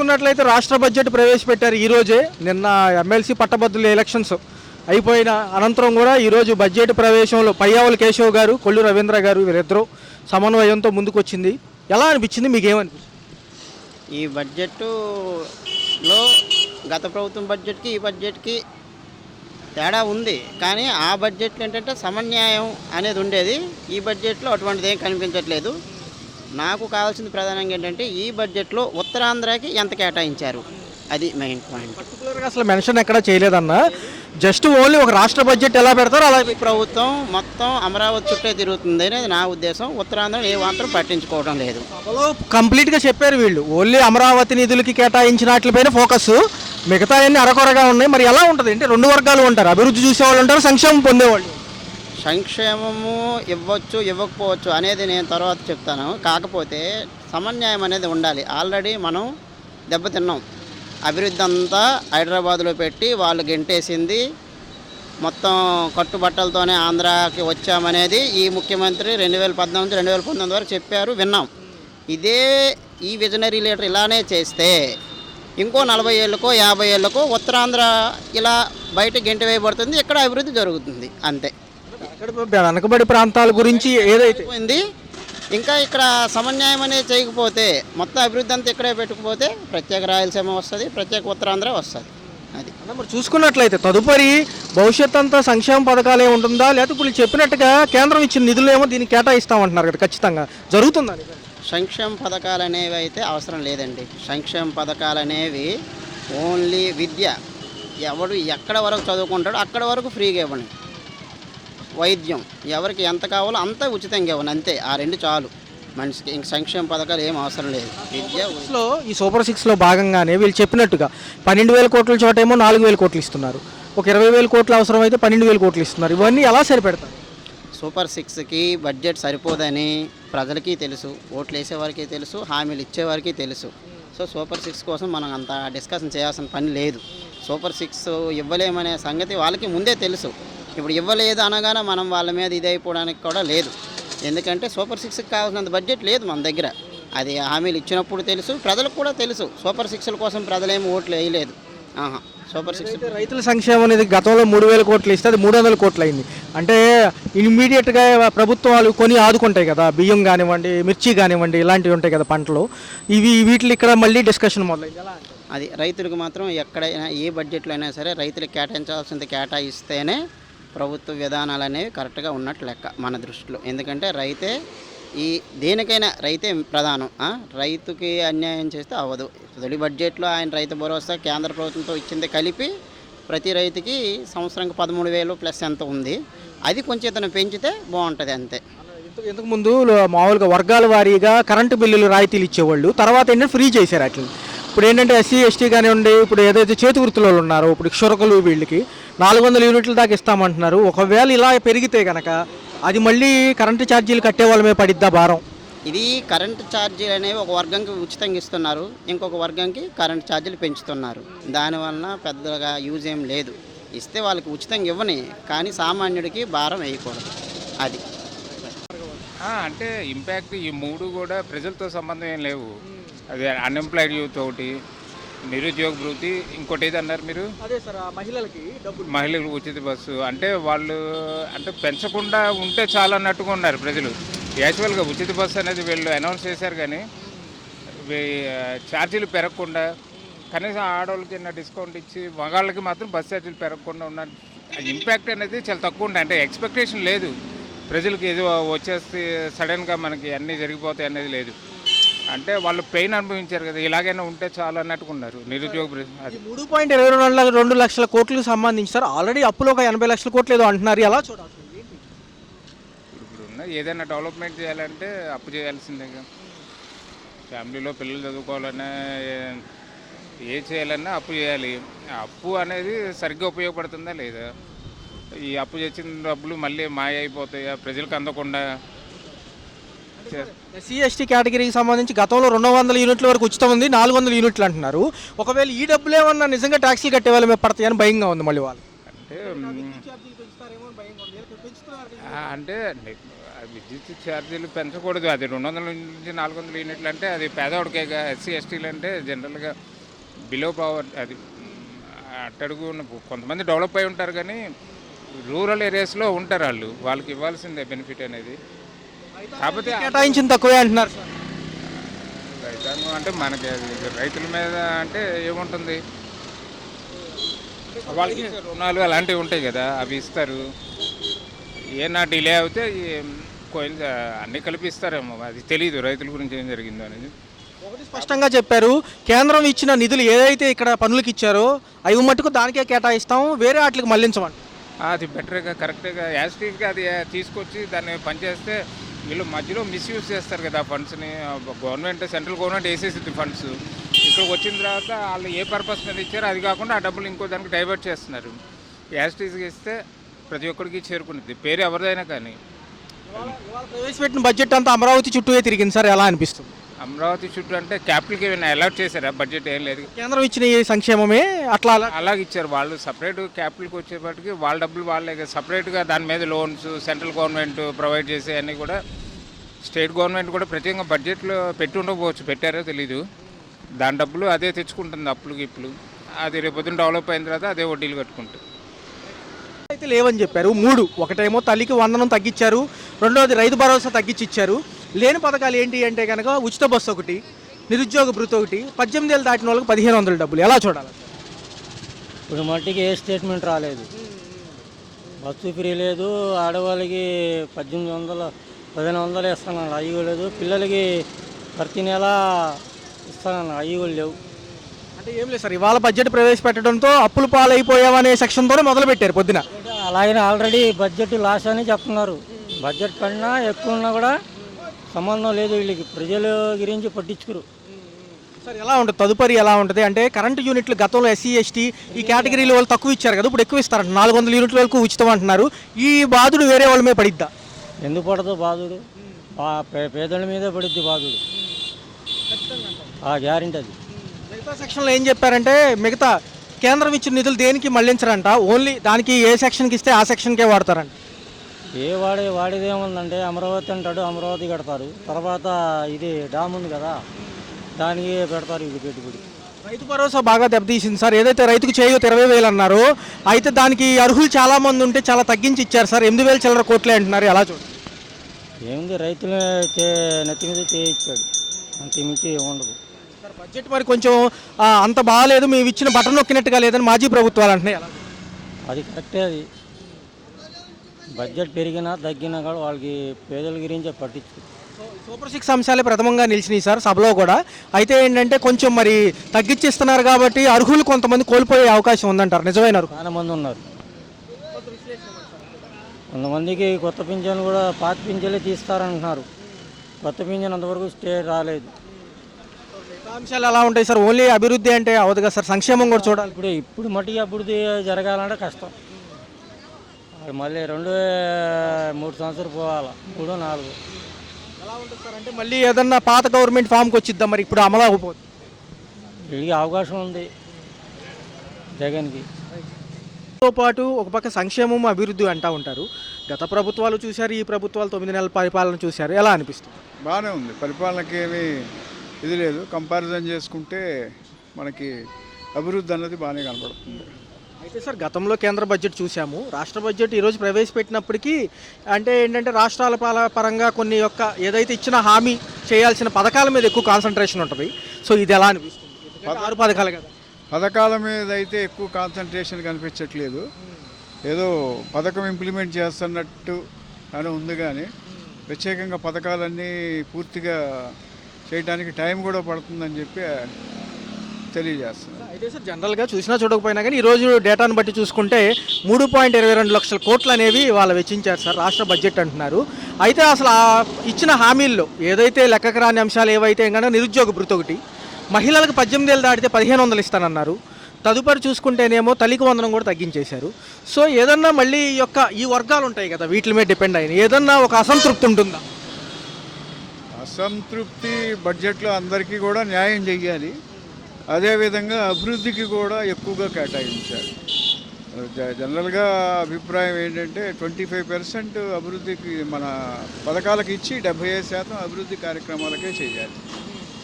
చూసుకున్నట్లయితే రాష్ట్ర బడ్జెట్ ప్రవేశపెట్టారు ఈరోజే. నిన్న ఎమ్మెల్సీ పట్టభద్రుల ఎలక్షన్స్ అయిపోయిన అనంతరం కూడా ఈరోజు బడ్జెట్ ప్రవేశంలో పయ్యావుల కేశవ్ గారు, కొల్లు రవీంద్ర గారు వీరిద్దరూ సమన్వయంతో ముందుకొచ్చింది. ఎలా అనిపించింది, మీకేమనిపించింది? ఈ బడ్జెట్లో గత ప్రభుత్వం బడ్జెట్కి ఈ బడ్జెట్కి తేడా ఉంది. కానీ ఆ బడ్జెట్లో ఏంటంటే సమన్యాయం అనేది ఉండేది. ఈ బడ్జెట్లో అటువంటిది ఏం కనిపించట్లేదు. నాకు కావాల్సింది ప్రధానంగా ఏంటంటే ఈ బడ్జెట్లో ఉత్తరాంధ్రకి ఎంత కేటాయించారు, అది మెయిన్ పాయింట్. పర్టికులర్గా అసలు మెన్షన్ ఎక్కడా చేయలేదన్నా. జస్ట్ ఓన్లీ ఒక రాష్ట్ర బడ్జెట్ ఎలా పెడతారో అలా ప్రభుత్వం మొత్తం అమరావతి చుట్టే తిరుగుతుంది అనేది నా ఉద్దేశం. ఉత్తరాంధ్రను ఏ మాత్రం పట్టించుకోవడం లేదు. కంప్లీట్గా చెప్పారు వీళ్ళు. ఓన్లీ అమరావతి నిధులకి కేటాయించిన వాటిపైన ఫోకస్, మిగతా అన్ని అరకొరగా ఉన్నాయి. మరి ఎలా ఉంటుంది అంటే రెండు వర్గాలు ఉంటారు, అభివృద్ధి చూసేవాళ్ళు ఉంటారు, సంక్షేమం పొందేవాళ్ళు. సంక్షేమము ఇవ్వచ్చు ఇవ్వకపోవచ్చు అనేది నేను తర్వాత చెప్తాను. కాకపోతే సమన్యాయం అనేది ఉండాలి. ఆల్రెడీ మనం దెబ్బతిన్నాం. అభివృద్ధి అంతా హైదరాబాద్లో పెట్టి వాళ్ళు గెంటేసింది. మొత్తం కట్టుబట్టలతోనే ఆంధ్రాకి వచ్చామనేది ఈ ముఖ్యమంత్రి 2014 2019 వరకు చెప్పారు, విన్నాం. ఈ విజనరీ లీడర్ ఇలానే చేస్తే ఇంకో 40 ఏళ్ళకో 50 ఏళ్ళకో ఉత్తరాంధ్ర ఇలా బయట గెంట వేయబడుతుంది, ఇక్కడ అభివృద్ధి జరుగుతుంది, అంతే. వెనకబడి ప్రాంతాల గురించి ఏదైతే ఇంకా ఇక్కడ సమన్యాయం అనేది చేయకపోతే మొత్తం అభివృద్ధి అంతా ఇక్కడే పెట్టుకుపోతే ప్రత్యేక రాయలసీమ వస్తుంది, ప్రత్యేక ఉత్తరాంధ్ర వస్తుంది. అది మరి చూసుకున్నట్లయితే తదుపరి భవిష్యత్ అంతా సంక్షేమ పథకాలే ఉంటుందా, లేకపోతే ఇప్పుడు చెప్పినట్టుగా కేంద్రం ఇచ్చిన నిధులేమో దీనికి కేటాయిస్తామంటున్నారు కదా, ఖచ్చితంగా జరుగుతుందా? సంక్షేమ పథకాలు అనేవి అయితే అవసరం లేదండి. సంక్షేమ పథకాలు అనేవి ఓన్లీ విద్య, ఎవడు ఎక్కడ వరకు చదువుకుంటాడో అక్కడ వరకు ఫ్రీగా ఇవ్వండి. వైద్యం ఎవరికి ఎంత కావాలో అంతా ఉచితంగా ఇవ్వండి, అంతే. ఆ రెండు చాలు మనిషికి. ఇంక సంక్షేమ పథకాలు ఏం అవసరం లేదు. విద్యలో ఈ సూపర్ 6లో భాగంగానే వీళ్ళు చెప్పినట్టుగా 12,000 కోట్ల చోటేమో 4,000 కోట్లు ఇస్తున్నారు, ఒక 20,000 కోట్లు అవసరం అయితే 12,000 కోట్లు ఇస్తున్నారు. ఇవన్నీ ఎలా సరిపెడతారు? సూపర్ 6కి బడ్జెట్ సరిపోదని ప్రజలకి తెలుసు, ఓట్లు వేసేవారికి తెలుసు, హామీలు ఇచ్చేవారికి తెలుసు. సో సూపర్ 6 కోసం మనం అంత డిస్కషన్ చేయాల్సిన పని లేదు. సూపర్ 6 ఇవ్వలేమనే సంగతి వాళ్ళకి ముందే తెలుసు. ఇప్పుడు ఇవ్వలేదు అనగానే మనం వాళ్ళ మీద ఇదైపోవడానికి కూడా లేదు. ఎందుకంటే సూపర్ 6కి కావాల్సినంత బడ్జెట్ లేదు మన దగ్గర. అది హామీలు ఇచ్చినప్పుడు తెలుసు, ప్రజలకు కూడా తెలుసు. సూపర్ 6ల కోసం ప్రజలేమి ఓట్లు వేయలేదు. సూపర్ 6 రైతుల సంక్షేమం అనేది గతంలో 3,000 కోట్లు ఇస్తే అది 300 కోట్లు అయింది. అంటే ఇమీడియట్గా ప్రభుత్వాలు కొని ఆదుకుంటాయి కదా, బియ్యం కానివ్వండి, మిర్చి కానివ్వండి, ఇలాంటివి ఉంటాయి కదా పంటలు. వీటిని ఇక్కడ మళ్ళీ డిస్కషన్ మొదలైంది. అది రైతులకు మాత్రం ఎక్కడైనా ఏ బడ్జెట్లో అయినా సరే రైతులకు కేటాయించాల్సింది కేటాయిస్తేనే ప్రభుత్వ విధానాలు అనేవి కరెక్ట్గా ఉన్నట్లు లెక్క మన దృష్టిలో. ఎందుకంటే రైతే దేనికైనా రైతే ప్రధానం. రైతుకి అన్యాయం చేస్తే అవ్వదు. తొలి బడ్జెట్లో ఆయన రైతు భరోసా కేంద్ర ప్రభుత్వంతో ఇచ్చింది కలిపి ప్రతి రైతుకి సంవత్సరానికి 13,000 ప్లస్ ఎంత ఉంది, అది కొంచెం ఇతను పెంచితే బాగుంటుంది, అంతే. ఇంతకుముందు మామూలుగా వర్గాల వారీగా కరెంటు బిల్లులు రాయితీలు ఇచ్చేవాళ్ళు, తర్వాత ఏంటంటే ఫ్రీ చేశారు అట్లా. ఇప్పుడు ఏంటంటే ఎస్సీ ఎస్టీ కానివ్వండి, ఇప్పుడు ఏదైతే చేతి వృత్తులు ఉన్నారో ఇప్పుడు క్షురకులు వీళ్ళకి 400 యూనిట్ల దాకా ఇస్తామంటున్నారు. ఒకవేళ ఇలా పెరిగితే కనుక అది మళ్ళీ కరెంటు ఛార్జీలు కట్టే వాళ్ళ మీద పడిద్దా భారం? ఇది కరెంటు ఛార్జీలు అనేవి ఒక వర్గంకి ఉచితంగా ఇస్తున్నారు, ఇంకొక వర్గంకి కరెంటు ఛార్జీలు పెంచుతున్నారు. దానివల్ల పెద్దగా యూజ్ ఏం లేదు. ఇస్తే వాళ్ళకి ఉచితంగా ఇవ్వని, కానీ సామాన్యుడికి భారం వేయకూడదు, అది. అంటే ఇంపాక్ట్ ఈ మూడు కూడా ప్రజలతో సంబంధం ఏం లేవు. అది అన్ఎంప్లాయిడ్ యూత్ ఒకటి, నిరుద్యోగ వృత్తి, ఇంకోటి ఏది అన్నారు మీరు? అదే సార్, మహిళలకు ఉచిత బస్సు. అంటే వాళ్ళు అంటే పెంచకుండా ఉంటే చాలా అన్నట్టుగా ఉన్నారు ప్రజలు. యాక్చువల్గా ఉచిత బస్సు అనేది వీళ్ళు అనౌన్స్ చేశారు, కానీ ఛార్జీలు పెరగకుండా కనీసం ఆడవాళ్ళకి డిస్కౌంట్ ఇచ్చి మగాళ్ళకి మాత్రం బస్ ఛార్జీలు పెరగకుండా ఉన్న ఇంపాక్ట్ అనేది చాలా తక్కువ ఉంటాయి. అంటే ఎక్స్పెక్టేషన్ లేదు ప్రజలకు, ఏదో వచ్చేస్తే సడన్గా మనకి అన్నీ జరిగిపోతాయి అనేది లేదు. అంటే వాళ్ళు పెయిన్ అనుభవించారు కదా, ఇలాగైనా ఉంటే చాలా అన్నట్టుగా ఉన్నారు నిరుద్యోగ. అది 3.22 లక్షల కోట్లకు సంబంధించి సార్ ఆల్రెడీ అప్పులో ఒక 80 లక్షల కోట్లు ఏదో అంటున్నారు. ఎలా చూడాలి? ఇప్పుడున్న ఏదైనా డెవలప్మెంట్ చేయాలంటే అప్పు చేయాల్సిందే. ఫ్యామిలీలో పిల్లలు చదువుకోవాలన్నా ఏ చేయాలన్నా అప్పు చేయాలి. అప్పు అనేది సరిగ్గా ఉపయోగపడుతుందా లేదా? ఈ అప్పు చేసిన డబ్బులు మళ్ళీ మాయ అయిపోతాయా, ప్రజలకు అందకుండా? ఎస్సీ ఎస్టీ కేటగిరీకి సంబంధించి గతంలో 200 యూనిట్ల వరకు ఉచితం ఉంది, 400 యూనిట్లు అంటున్నారు. ఒకవేళ ఈ డబ్బులు ఏమన్నా నిజంగా ట్యాక్సీలు కట్టే వాళ్ళు మేము పడతాయని భయంగా ఉంది మళ్ళీ వాళ్ళు. అంటే విద్యుత్ ఛార్జీలు పెంచకూడదు. అది 200 నుంచి 400 యూనిట్లు అంటే అది పేదవాడికేగా. ఎస్సీ ఎస్టీలు అంటే జనరల్గా బిలో పవర్ అది అట్టడుగు ఉన్న కొంతమంది డెవలప్ అయి ఉంటారు కానీ రూరల్ ఏరియాస్లో ఉంటారు వాళ్ళకి ఇవ్వాల్సిందే బెనిఫిట్ అనేది. కాకపోతే కేటాయించిన తక్కువే అంటున్నారు సార్. రైతాంగం అంటే మనకి రైతుల మీద అంటే ఏముంటుంది, వాళ్ళకి రుణాలు అలాంటివి ఉంటాయి కదా, అవి ఇస్తారు. ఏనా డిలే అవుతే అన్నీ కలిపి ఇస్తారేమో, అది తెలియదు రైతుల గురించి ఏం జరిగిందో అనేది. ఒకటి స్పష్టంగా చెప్పారు, కేంద్రం ఇచ్చిన నిధులు ఏదైతే ఇక్కడ పనులకు ఇచ్చారో అవి మట్టుకు దానికే కేటాయిస్తాం, వేరే వాటికి మళ్లించమండి. అది బెటర్గా కరెక్ట్గా యాజిటీవ్గా అది తీసుకొచ్చి దాన్ని పనిచేస్తే వీళ్ళు మధ్యలో మిస్యూజ్ చేస్తారు కదా ఫండ్స్ని. గవర్నమెంట్ సెంట్రల్ గవర్నమెంట్ వేసేసింది ఫండ్స్, ఇక్కడికి వచ్చిన తర్వాత వాళ్ళు ఏ పర్పస్ మీద ఇచ్చారో అది కాకుండా ఆ డబ్బులు ఇంకో దానికి డైవర్ట్ చేస్తున్నారు. యాజిటీవ్గా ఇస్తే ప్రతి ఒక్కరికి చేరుకునేది, పేరు ఎవరిదైనా కానీ. ప్రవేశపెట్టిన బడ్జెట్ అంతా అమరావతి చుట్టూ తిరిగింది సార్, ఎలా అనిపిస్తుంది? అమరావతి చుట్టూ అంటే క్యాపిటల్కి ఏమైనా అలాట్ చేశారా? బడ్జెట్ ఏం లేదు, కేంద్రం ఇచ్చిన ఈ సంక్షేమమే అట్లా అలాగే ఇచ్చారు. వాళ్ళు సపరేట్ క్యాపిటల్కి వచ్చేప్పటికి వాళ్ళ డబ్బులు వాళ్ళే సపరేట్గా దాని మీద లోన్స్ సెంట్రల్ గవర్నమెంట్ ప్రొవైడ్ చేసే అన్నీ కూడా స్టేట్ గవర్నమెంట్ కూడా ప్రత్యేకంగా బడ్జెట్లో పెట్టి ఉండకపోవచ్చు, పెట్టారో తెలీదు. దాని డబ్బులు అదే తెచ్చుకుంటుంది, అప్పులు గిప్పులు. అది రేపొద్దున డెవలప్ అయిన తర్వాత అదే వడ్డీలు కట్టుకుంటుంది. అయితే లేవని చెప్పారు. 3 ఒకటేమో తల్లికి వందనం తగ్గించారు, రెండోది రైతు భరోసా తగ్గించి ఇచ్చారు. లేని పథకాలు ఏంటి అంటే కనుక ఉచిత బస్సు ఒకటి, నిరుద్యోగ భృతి ఒకటి, 18 ఏళ్ళు దాటిన వాళ్ళకి 1500 డబ్బులు. ఎలా చూడాలి? ఇప్పుడు మట్టికి ఏ స్టేట్మెంట్ రాలేదు. బస్సు ఫ్రీ లేదు, ఆడవాళ్ళకి 1800 1500 ఇస్తానన్నారు, అవి కూడా లేదు. పిల్లలకి ప్రతి నెల ఇస్తానన్నారు, అవి కూడా లేవు. అంటే ఏం లేదు సార్, ఇవాళ బడ్జెట్ ప్రవేశపెట్టడంతో అప్పులు పాలైపోయావనే సెక్షన్తోనే మొదలు పెట్టారు పొద్దున. అలాగే ఆల్రెడీ బడ్జెట్ లాస్ అని చెప్తున్నారు. బడ్జెట్ కన్నా ఎక్కువ ఉన్నా కూడా సంబంధం లేదు, వీళ్ళకి ప్రజల గురించి పట్టించుకోరు. సార్ ఎలా ఉంటుంది తదుపరి ఎలా ఉంటుంది అంటే కరెంటు యూనిట్లు గతంలో ఎస్సీ ఎస్టీ ఈ కేటగిరీల వాళ్ళు తక్కువ ఇచ్చారు కదా, ఇప్పుడు ఎక్కువ ఇస్తారంట, 400 యూనిట్ల వరకు ఉచితం అంటున్నారు. ఈ బాధుడు వేరే వాళ్ళ మీద పడిద్దా? ఎందుకు పడదు బాధుడు? పేదల మీదే పడిద్ది బాధుడు, గ్యారెంటీ అది. మిగతా సెక్షన్లో ఏం చెప్పారంటే మిగతా కేంద్రం ఇచ్చిన నిధులు దేనికి మళ్లించరంట, ఓన్లీ దానికి ఏ సెక్షన్కి ఇస్తే ఆ సెక్షన్కే వాడతారంట. వాడేది ఏముందంటే అమరావతి అంటాడు, అమరావతి కడతారు, తర్వాత ఇది డామ్ ఉంది కదా దానికి పెడతారు ఇది పెట్టుబడి. రైతు భరోసా బాగా దెబ్బతీసింది సార్. ఏదైతే రైతుకు చేయో 20,000 అన్నారో, అయితే దానికి అర్హులు చాలా మంది ఉంటే చాలా తగ్గించి ఇచ్చారు సార్, 8,000 చిల్లర కోట్లే అంటున్నారు. ఎలా చూడండి? ఏముంది, రైతులు నెత్తి మీద చేయించాడు, అంతమించి ఉండదు సార్. బడ్జెట్ మరి కొంచెం అంత బాగాలేదు, మేము ఇచ్చిన బటన్ నొక్కినట్టుగా లేదని మాజీ ప్రభుత్వాలు అంటున్నాయి. అది కరెక్టే. అది బడ్జెట్ పెరిగినా తగ్గినా కూడా వాళ్ళకి పేదల గురించే పట్టించు. సూపర్ 6 అంశాలే ప్రథమంగా నిలిచినాయి సార్ సభలో కూడా. అయితే ఏంటంటే కొంచెం మరి తగ్గించిస్తున్నారు కాబట్టి అర్హులు కొంతమంది కోల్పోయే అవకాశం ఉందంటారు, నిజమైన చాలా మంది ఉన్నారు. కొంతమందికి కొత్త పింఛన్లు కూడా పాత పింఛన్లే తీస్తారంటున్నారు, కొత్త పింఛన్ అంతవరకు స్టే రాలేదు. అంశాలు ఎలా ఉంటాయి సార్? ఓన్లీ అభివృద్ధి అంటే అవదు కదా సార్, సంక్షేమం కూడా చూడాలి. ఇప్పుడు మట్టికి అభివృద్ధి జరగాలంటే కష్టం. మళ్ళీ 2-3 సంవత్సరాలు పోవాలి, 3-4. ఎలా ఉంటుంది సార్ అంటే మళ్ళీ ఏదన్నా పాత గవర్నమెంట్ ఫామ్కి వచ్చిద్దాం, మరి ఇప్పుడు అమలు అవ్వకపోతే వీళ్ళకి అవకాశం ఉంది జగన్కి. తో పాటు ఒక పక్క సంక్షేమం అభివృద్ధి అంటూ ఉంటారు. గత ప్రభుత్వాలు చూశారు, ఈ ప్రభుత్వాలు 9 నెలల పరిపాలన చూశారు, ఎలా అనిపిస్తుంది? బాగానే ఉంది, పరిపాలనకి ఏమీ ఇది లేదు. కంపారిజన్ చేసుకుంటే మనకి అభివృద్ధి అన్నది బాగానే కనపడుతుంది. అయితే సార్ గతంలో కేంద్ర బడ్జెట్ చూసాము, రాష్ట్ర బడ్జెట్ ఈరోజు ప్రవేశపెట్టినప్పటికీ అంటే ఏంటంటే రాష్ట్రాల పరంగా కొన్ని యొక్క ఏదైతే ఇచ్చిన హామీ చేయాల్సిన పథకాల మీద ఎక్కువ కాన్సన్ట్రేషన్ ఉంటుంది. సో ఇది ఎలా అనిపిస్తుంది? 6 పథకాలు కదా, పథకాల మీద అయితే ఎక్కువ కాన్సన్ట్రేషన్ కనిపించట్లేదు. ఏదో పథకం ఇంప్లిమెంట్ చేస్తున్నట్టు అని ఉంది, కానీ ప్రత్యేకంగా పథకాలన్నీ పూర్తిగా చేయడానికి టైం కూడా పడుతుందని చెప్పి తెలియజేస్తున్నారు. అయితే సార్ జనరల్గా చూసినా చూడకపోయినా కానీ ఈరోజు డేటాను బట్టి చూసుకుంటే 3.22 లక్షల కోట్లు అనేవి వాళ్ళు వెచ్చించారు సార్ రాష్ట్ర బడ్జెట్ అంటున్నారు. అయితే అసలు ఇచ్చిన హామీల్లో ఏదైతే లెక్కకు రాని అంశాలు ఏవైతే కనుక నిరుద్యోగ భృతి ఒకటి, మహిళలకు 18 ఏళ్ళు దాటితే 1500 ఇస్తానన్నారు, తదుపరి చూసుకుంటేనేమో తల్లికి వందనం కూడా తగ్గించేశారు. సో ఏదన్నా మళ్ళీ ఈ వర్గాలు ఉంటాయి కదా, వీటి మీద డిపెండ్ అయిన ఏదన్నా ఒక అసంతృప్తి ఉంటుందా? అసంతృప్తి బడ్జెట్లో అందరికీ కూడా న్యాయం చెయ్యాలి, అదేవిధంగా అభివృద్ధికి కూడా ఎక్కువగా కేటాయించాలి. జనరల్గా అభిప్రాయం ఏంటంటే 25% అభివృద్ధికి మన పథకాలకు ఇచ్చి 75% అభివృద్ధి కార్యక్రమాలకే చేయాలి.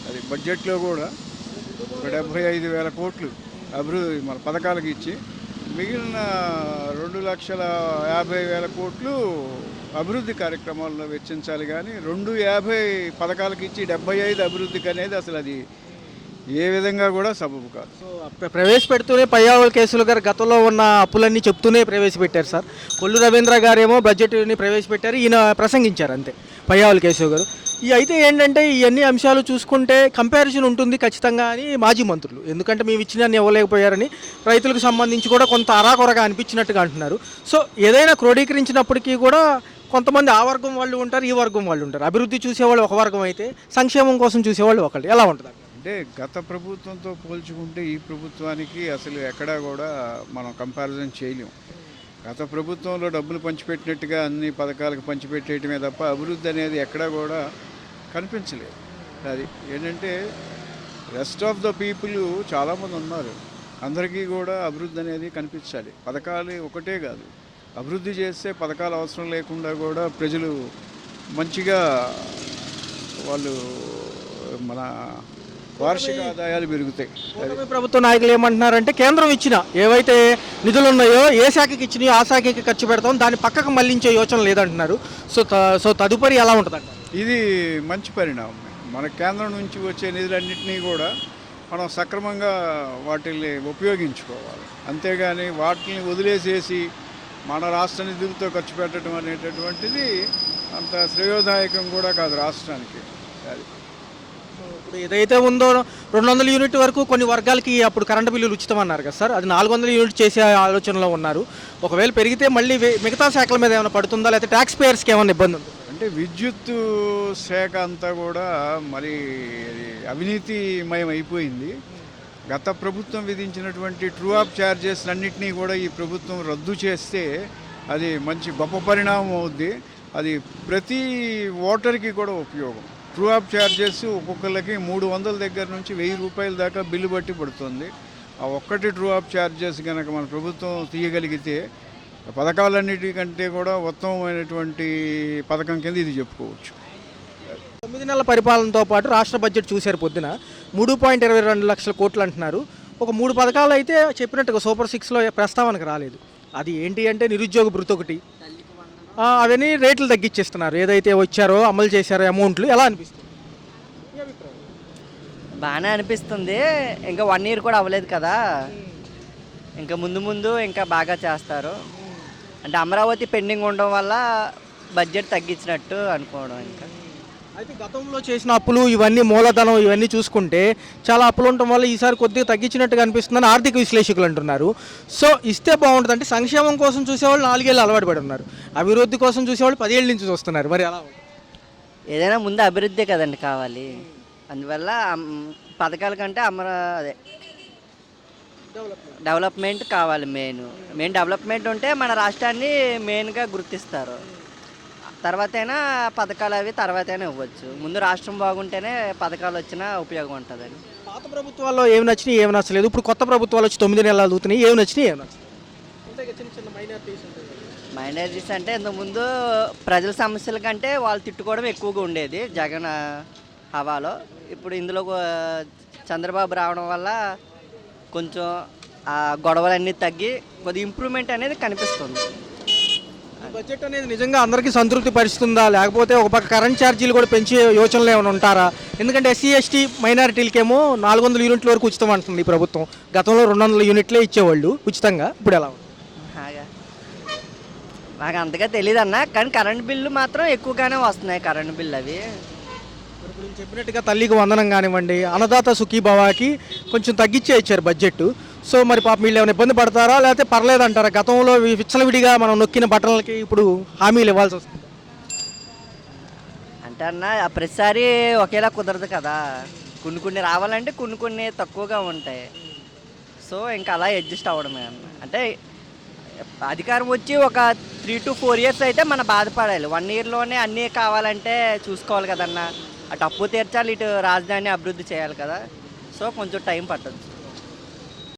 అది బడ్జెట్లో కూడా ఒక 75,000 కోట్లు అభివృద్ధి మన పథకాలకు ఇచ్చి మిగిలిన 2,50,000 కోట్లు అభివృద్ధి కార్యక్రమాల్లో వెచ్చించాలి. కానీ 250 పథకాలకు ఇచ్చి 75 అభివృద్ధికి అనేది అసలు అది ఏ విధంగా కూడా సబబు కాదు. సో ప్రవేశపెడుతూనే పయ్యావుల కేసులు గారు గతంలో ఉన్న అప్పులన్నీ చెప్తూనే ప్రవేశపెట్టారు సార్. కొల్లు రవీంద్ర గారేమో బడ్జెట్ని ప్రవేశపెట్టారు, ఈయన ప్రసంగించారు అంతే పయ్యావుల కేశవ్ గారు. ఈ అయితే ఏంటంటే ఇవన్నీ అంశాలు చూసుకుంటే కంపారిజన్ ఉంటుంది ఖచ్చితంగా అని మాజీ మంత్రులు, ఎందుకంటే మేము ఇచ్చినన్ని ఇవ్వలేకపోయారని రైతులకు సంబంధించి కూడా కొంత అరాకొరగా అనిపించినట్టుగా అంటున్నారు. సో ఏదైనా క్రోడీకరించినప్పటికీ కూడా కొంతమంది ఆ వర్గం వాళ్ళు ఉంటారు, ఈ వర్గం వాళ్ళు ఉంటారు. అభివృద్ధి చూసేవాళ్ళు ఒక వర్గం అయితే సంక్షేమం కోసం చూసేవాళ్ళు ఒకళ్ళు. ఎలా ఉంటుంది? అంటే గత ప్రభుత్వంతో పోల్చుకుంటే ఈ ప్రభుత్వానికి అసలు ఎక్కడా కూడా మనం కంపారిజన్ చేయలేం. గత ప్రభుత్వంలో డబ్బులు పంచిపెట్టినట్టుగా అన్ని పథకాలకు పంచిపెట్టేయటమే తప్ప అభివృద్ధి అనేది ఎక్కడా కూడా కనిపించలేదు. అది ఏంటంటే రెస్ట్ ఆఫ్ ద పీపుల్ చాలామంది ఉన్నారు, అందరికీ కూడా అభివృద్ధి అనేది కనిపించాలి. పథకాలు ఒకటే కాదు, అభివృద్ధి చేస్తే పథకాలు అవసరం లేకుండా కూడా ప్రజలు మంచిగా వాళ్ళు మన వార్షిక ఆదాయాలు పెరుగుతాయి. కూటమి ప్రభుత్వ నాయకులు ఏమంటున్నారంటే కేంద్రం ఇచ్చిన ఏవైతే నిధులు ఉన్నాయో ఏ శాఖకి ఇచ్చినాయో ఆ శాఖకి ఖర్చు పెడతాం, దాన్ని పక్కకు మళ్లించే యోచన లేదంటున్నారు. సో తదుపరి ఎలా ఉంటుందంట? ఇది మంచి పరిణామం. మన కేంద్రం నుంచి వచ్చే నిధులన్నింటినీ కూడా మనం సక్రమంగా వాటిని ఉపయోగించుకోవాలి. అంతేగాని వాటిని వదిలేసేసి మన రాష్ట్ర నిధులతో ఖర్చు పెట్టడం అనేటటువంటిది అంత శ్రేయోదాయకం కూడా కాదు రాష్ట్రానికి. అది ఇప్పుడు ఏదైతే ఉందో 200 యూనిట్ వరకు కొన్ని వర్గాలకి అప్పుడు కరెంటు బిల్లులు ఉచితం అన్నారు కదా సార్, అది 400 యూనిట్ చేసే ఆలోచనలో ఉన్నారు. ఒకవేళ పెరిగితే మళ్ళీ మిగతా శాఖల మీద ఏమైనా పడుతుందా, లేకపోతే ట్యాక్స్ పేయర్స్కి ఏమైనా ఇబ్బంది ఉంది? అంటే విద్యుత్ శాఖ అంతా కూడా మరి అవినీతిమయం అయిపోయింది. గత ప్రభుత్వం విధించినటువంటి ట్రూ అప్ ఛార్జెస్ అన్నింటినీ కూడా ఈ ప్రభుత్వం రద్దు చేస్తే అది మంచి గొప్ప పరిణామం అవుద్ది. అది ప్రతి ఓటర్కి కూడా ఉపయోగం. ట్రూ అప్ ఛార్జెస్ ఒక్కొక్కరికి 300 దగ్గర నుంచి 1000 రూపాయల దాకా బిల్లు బట్టి పడుతుంది. ఆ ఒక్కటి ట్రూ అప్ ఛార్జెస్ కనుక మన ప్రభుత్వం తీయగలిగితే పథకాలన్నిటికంటే కూడా ఉత్తమమైనటువంటి పథకం కింద ఇది చెప్పుకోవచ్చు. 9 నెలల పరిపాలనతో పాటు రాష్ట్ర బడ్జెట్ చూశారు పొద్దున 3.22 లక్షల కోట్లు అంటున్నారు. ఒక 3 పథకాలు అయితే చెప్పినట్టుగా సూపర్ 6లో ప్రస్తావనకు రాలేదు. అది ఏంటి అంటే నిరుద్యోగ భృతి ఒకటి, అవన్నీ రేట్లు తగ్గించేస్తున్నారు. ఏదైతే వచ్చారో అమలు చేశారో అమౌంట్లు ఎలా అనిపిస్తుంది? బాగానే అనిపిస్తుంది. ఇంకా 1 ఇయర్ కూడా అవ్వలేదు కదా, ఇంకా ముందు ఇంకా బాగా చేస్తారు. అంటే అమరావతి పెండింగ్ ఉండడం వల్ల బడ్జెట్ తగ్గించినట్టు అనుకోవడం. ఇంకా అయితే గతంలో చేసిన అప్పులు ఇవన్నీ మూలధనం ఇవన్నీ చూసుకుంటే చాలా అప్పులు ఉండటం వల్ల ఈసారి కొద్దిగా తగ్గించినట్టుగా అనిపిస్తుందని ఆర్థిక విశ్లేషకులు అంటున్నారు. సో ఇస్తే బాగుంటుంది. అంటే సంక్షేమం కోసం చూసేవాళ్ళు 4 ఏళ్ళు అలవాటు పడి ఉన్నారు, అభివృద్ధి కోసం చూసేవాళ్ళు 10 ఏళ్ళ నుంచి చూస్తున్నారు. మరి అలా ఏదైనా ముందు అభివృద్ధి కదండి కావాలి. అందువల్ల పథకాల కంటే అదే డెవలప్మెంట్ కావాలి. మెయిన్ డెవలప్మెంట్ ఉంటే మన రాష్ట్రాన్ని మెయిన్గా గుర్తిస్తారు. తర్వాతైనా పథకాలు అవి తర్వాతైనా ఇవ్వచ్చు. ముందు రాష్ట్రం బాగుంటేనే పథకాలు వచ్చినా ఉపయోగం ఉంటుందని. పాత ప్రభుత్వాల్లో ఏమి నచ్చినాయి ఏమి నచ్చలేదు, ఇప్పుడు కొత్త ప్రభుత్వాలు వచ్చి 9 నెలలు అవుతున్నాయి, ఏమి నచ్చినాయి ఏమి నచ్చలేదు? మైనారిటీస్ అంటే ఇంతకుముందు ప్రజల సమస్యల కంటే వాళ్ళు తిట్టుకోవడం ఎక్కువగా ఉండేది జగన్ హవాలో. ఇప్పుడు ఇందులో చంద్రబాబు రావడం వల్ల కొంచెం ఆ గొడవలన్నీ తగ్గి కొద్దిగా ఇంప్రూవ్మెంట్ అనేది కనిపిస్తుంది. బడ్జెట్ అనేది నిజంగా అందరికీ సంతృప్తి పరుస్తుందా, లేకపోతే ఒక పక్క కరెంట్ ఛార్జీలు కూడా పెంచే యోచనలు ఏమైనా ఉంటారా? ఎందుకంటే ఎస్సీ ఎస్టీ మైనారిటీలకేమో 400 యూనిట్ల వరకు ఉచితం అంటుంది ఈ ప్రభుత్వం. గతంలో 200 యూనిట్లే ఇచ్చేవాళ్ళు ఉచితంగా, ఇప్పుడు ఎలా? నాకు అంతగా తెలియదు అన్న, కానీ కరెంట్ బిల్లు మాత్రం ఎక్కువగానే వస్తున్నాయి. కరెంట్ బిల్లు అవి ఇప్పుడు చెప్పినట్టుగా తల్లికి వందనం కానివ్వండి, అన్నదాత సుఖీభవాకి కొంచెం తగ్గించే ఇచ్చారు బడ్జెట్. సో మరి పాప వీళ్ళు ఏమైనా ఇబ్బంది పడతారా, లేకపోతే పర్లేదంటారా? గతంలో విచ్చలవిడిగా మనం నొక్కిన బట్టలకి ఇప్పుడు హామీలు ఇవ్వాల్సి వస్తుంది అంటే అన్న ప్రతిసారి ఒకేలా కుదరదు కదా. కొన్ని రావాలంటే కొన్ని తక్కువగా ఉంటాయి. సో ఇంకా అలా అడ్జస్ట్ అవ్వడమే అన్న. అంటే అధికారం వచ్చి ఒక 3 to 4 years అయితే మనం బాధపడాలి. 1 yearలోనే అన్నీ కావాలంటే చూసుకోవాలి కదన్న. అటు అప్పు తీర్చాలి, ఇటు రాజధాని అభివృద్ధి చేయాలి కదా. సో కొంచెం టైం పట్టదు.